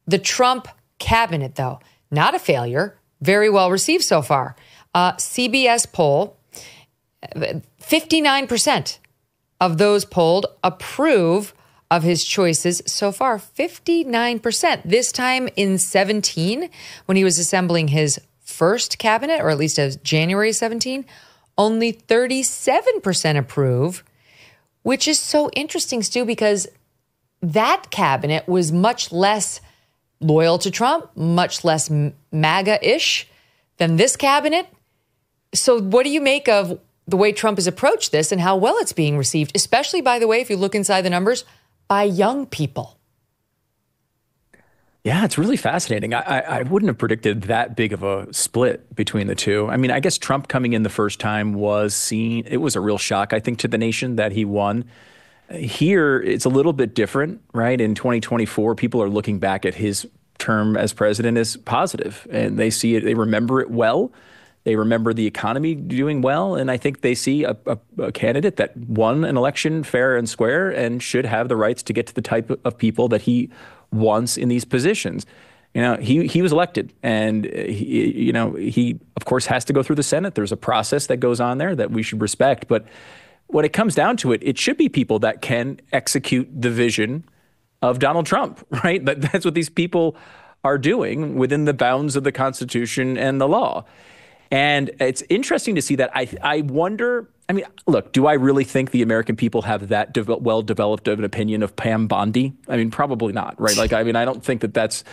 The Trump cabinet, though, not a failure, very well received so far. CBS poll, 59% of those polled approve of his choices so far. 59%. This time in 17, when he was assembling his first cabinet, or at least as January 17, only 37% approve, which is so interesting, Stu, because that cabinet was much less loyal to Trump, much less MAGA-ish than this cabinet. So what do you make of the way Trump has approached this and how well it's being received, especially, by the way, if you look inside the numbers, by young people? Yeah, it's really fascinating. I wouldn't have predicted that big of a split between the two. I mean, I guess Trump coming in the first time was seen, it was a real shock, I think, to the nation that he won. Here, it's a little bit different, right? In 2024, people are looking back at his term as president as positive, and they see it, they remember it well. They remember the economy doing well, and I think they see a candidate that won an election fair and square and should have the rights to get to the type of people that he wants in these positions. You know, he was elected, and he of course has to go through the Senate. There's a process that goes on there that we should respect. But when it comes down to it, it should be people that can execute the vision of Donald Trump, right? That's what these people are doing within the bounds of the Constitution and the law. And it's interesting to see that. I wonder, I mean, look, do I really think the American people have that well-developed of an opinion of Pam Bondi? I mean, probably not, right? Like, I mean, I don't think that that's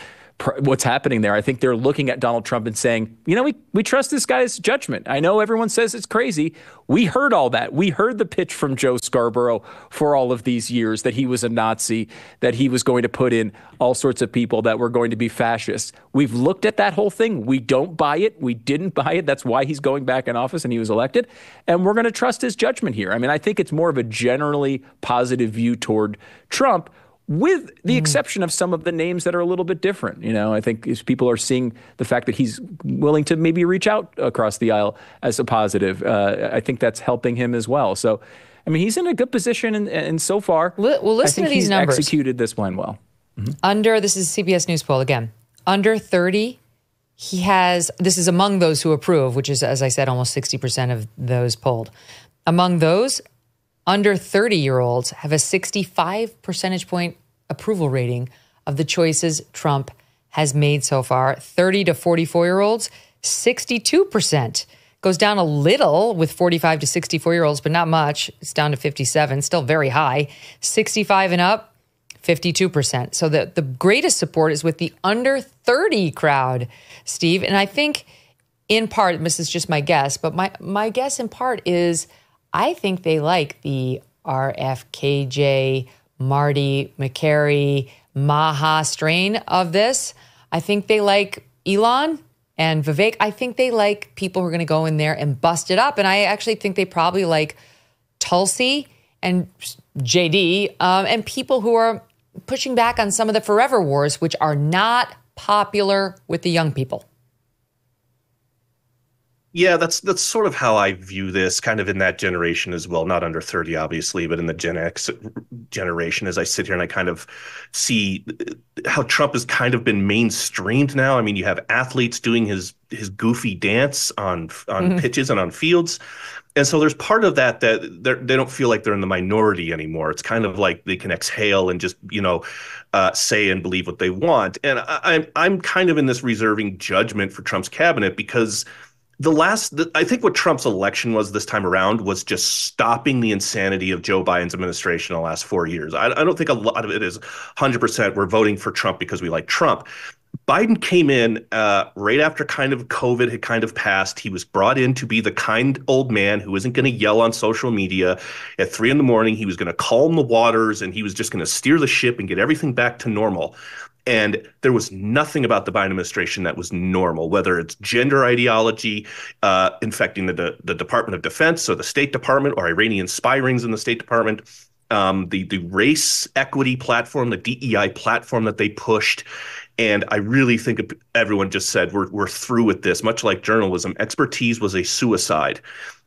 what's happening there. I think they're looking at Donald Trump and saying, you know, we trust this guy's judgment. I know everyone says it's crazy. We heard all that. We heard the pitch from Joe Scarborough for all of these years that he was a Nazi, that he was going to put in all sorts of people that were going to be fascists. We've looked at that whole thing. We don't buy it. We didn't buy it. That's why he's going back in office and he was elected. And we're going to trust his judgment here. I mean, I think it's more of a generally positive view toward Trump, with the exception of some of the names that are a little bit different. You know, I think as people are seeing the fact that he's willing to maybe reach out across the aisle as a positive, I think that's helping him as well. So, I mean, he's in a good position, and so far, well, listen I think to these he's numbers. Executed this plan well. This is a CBS News poll again. Under 30, he has, this is among those who approve, which is, as I said, almost 60% of those polled. Among those, under 30-year-olds have a 65 percentage point approval rating of the choices Trump has made so far. 30 to 44-year-olds, 62%. Goes down a little with 45 to 64-year-olds, but not much. It's down to 57, still very high. 65 and up, 52%. So the greatest support is with the under 30 crowd, Steve. And I think in part, this is just my guess, but my guess in part is I think they like the RFKJ, Marty, McCary, Maha strain of this. I think they like Elon and Vivek. I think they like people who are going to go in there and bust it up. And I actually think they probably like Tulsi and JD and people who are pushing back on some of the forever wars, which are not popular with the young people. Yeah, that's sort of how I view this, kind of in that generation as well. Not under 30, obviously, but in the Gen X generation, as I sit here and I kind of see how Trump has kind of been mainstreamed now. I mean, you have athletes doing his goofy dance on pitches and on fields. And so there's part of that they don't feel like they're in the minority anymore. It's kind of like they can exhale and just, say and believe what they want. And I'm kind of in this reserving judgment for Trump's cabinet because I think what Trump's election was this time around was just stopping the insanity of Joe Biden's administration in the last 4 years. I don't think a lot of it is 100% we're voting for Trump because we like Trump. Biden came in right after kind of COVID had kind of passed. He was brought in to be the kind old man who isn't going to yell on social media at 3 a.m. He was going to calm the waters and he was just going to steer the ship and get everything back to normal. And there was nothing about the Biden administration that was normal, whether it's gender ideology infecting the Department of Defense or the State Department or Iranian spy rings in the State Department, the race equity platform, the DEI platform that they pushed. And I really think everyone just said, we're through with this. Much like journalism, expertise was a suicide.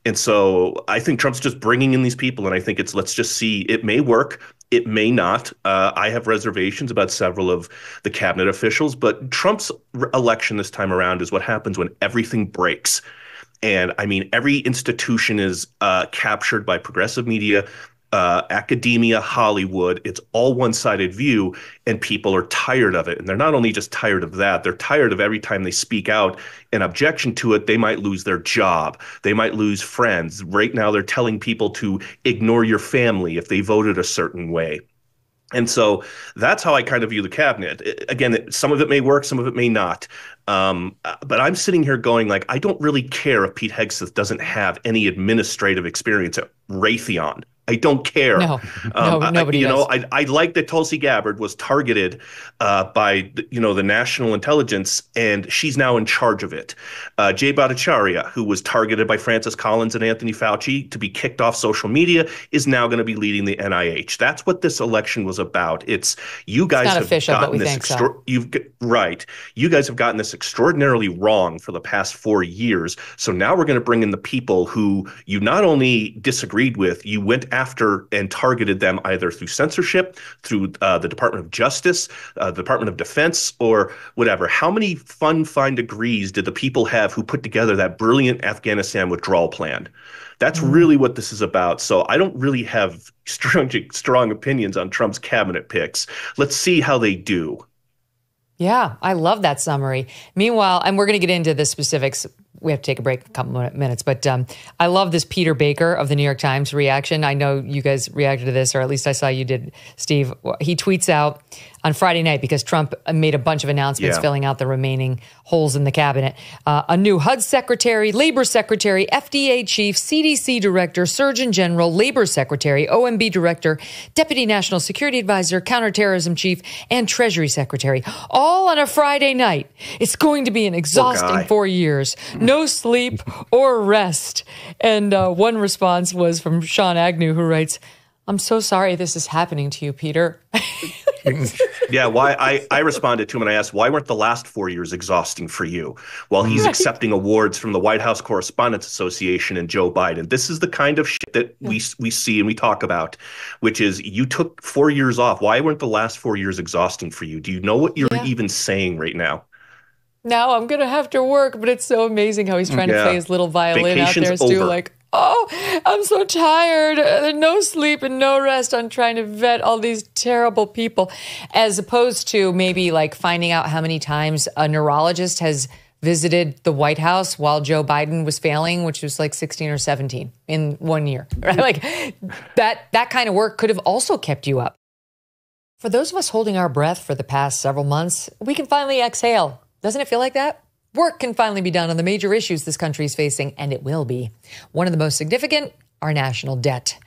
And so I think Trump's just bringing in these people, and I think let's just see. It may work. It may not. I have reservations about several of the cabinet officials, but Trump's election this time around is what happens when everything breaks. And I mean, every institution is captured by progressive media, academia, Hollywood. It's all one-sided view, and people are tired of it. And they're not only just tired of that, they're tired of every time they speak out in objection to it, they might lose their job. They might lose friends. Right now, they're telling people to ignore your family if they voted a certain way. And so that's how I kind of view the cabinet. Again, some of it may work, some of it may not. But I'm sitting here going, like, I don't really care if Pete Hegseth doesn't have any administrative experience at Raytheon. I don't care. No, nobody does. I like that Tulsi Gabbard was targeted by the national intelligence, and she's now in charge of it. Jay Bhattacharya, who was targeted by Francis Collins and Anthony Fauci to be kicked off social media, is now going to be leading the NIH. That's what this election was about. It's you guys have gotten this right. You guys have gotten this extraordinarily wrong for the past 4 years. So now we're going to bring in the people who you not only disagreed with, you went after and targeted them either through censorship, through the Department of Justice, the Department of Defense, or whatever. How many fun degrees did the people have who put together that brilliant Afghanistan withdrawal plan? That's really what this is about. So I don't really have strong opinions on Trump's cabinet picks. Let's see how they do. Yeah, I love that summary. Meanwhile, and we're going to get into the specifics. We have to take a break, a couple of minutes, but I love this Peter Baker of the New York Times reaction. I know you guys reacted to this, or at least I saw you did, Steve. He tweets out on Friday night, because Trump made a bunch of announcements filling out the remaining holes in the cabinet. A new HUD secretary, labor secretary, FDA chief, CDC director, surgeon general, labor secretary, OMB director, deputy national security advisor, counterterrorism chief, and treasury secretary, all on a Friday night. It's going to be an exhausting 4 years. No sleep or rest. And one response was from Sean Agnew, who writes, "I'm so sorry this is happening to you, Peter." Yeah, why I responded to him and I asked, why weren't the last 4 years exhausting for you? While he's accepting awards from the White House Correspondents Association and Joe Biden. This is the kind of shit that we see and we talk about, which is you took 4 years off. Why weren't the last 4 years exhausting for you? Do you know what you're even saying right now? Now I'm going to have to work, but it's so amazing how he's trying to play his little violin Vacation's out there, Stu, over. like, oh, I'm so tired. No sleep and no rest on trying to vet all these terrible people, as opposed to maybe like finding out how many times a neurologist has visited the White House while Joe Biden was failing, which was like 16 or 17 in 1 year, right? Like that kind of work could have also kept you up. For those of us holding our breath for the past several months, we can finally exhale. Doesn't it feel like that? Work can finally be done on the major issues this country is facing, and it will be. One of the most significant, our national debt.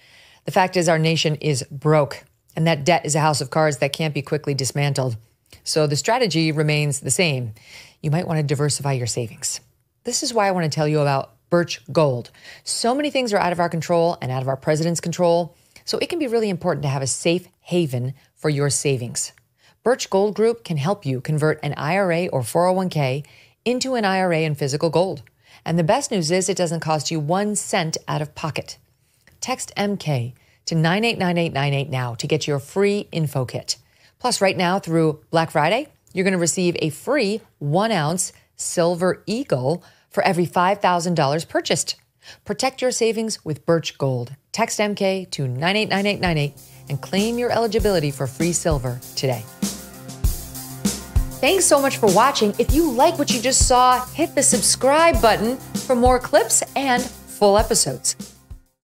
The fact is our nation is broke, and that debt is a house of cards that can't be quickly dismantled. So the strategy remains the same. You might want to diversify your savings. This is why I want to tell you about Birch Gold. So many things are out of our control and out of our president's control, so it can be really important to have a safe haven for your savings. Birch Gold Group can help you convert an IRA or 401k into an IRA in physical gold. And the best news is it doesn't cost you 1 cent out of pocket. Text MK to 989898 now to get your free info kit. Plus, right now through Black Friday, you're going to receive a free 1-ounce silver eagle for every $5,000 purchased. Protect your savings with Birch Gold. Text MK to 989898 and claim your eligibility for free silver today. Thanks so much for watching. If you like what you just saw, hit the subscribe button for more clips and full episodes.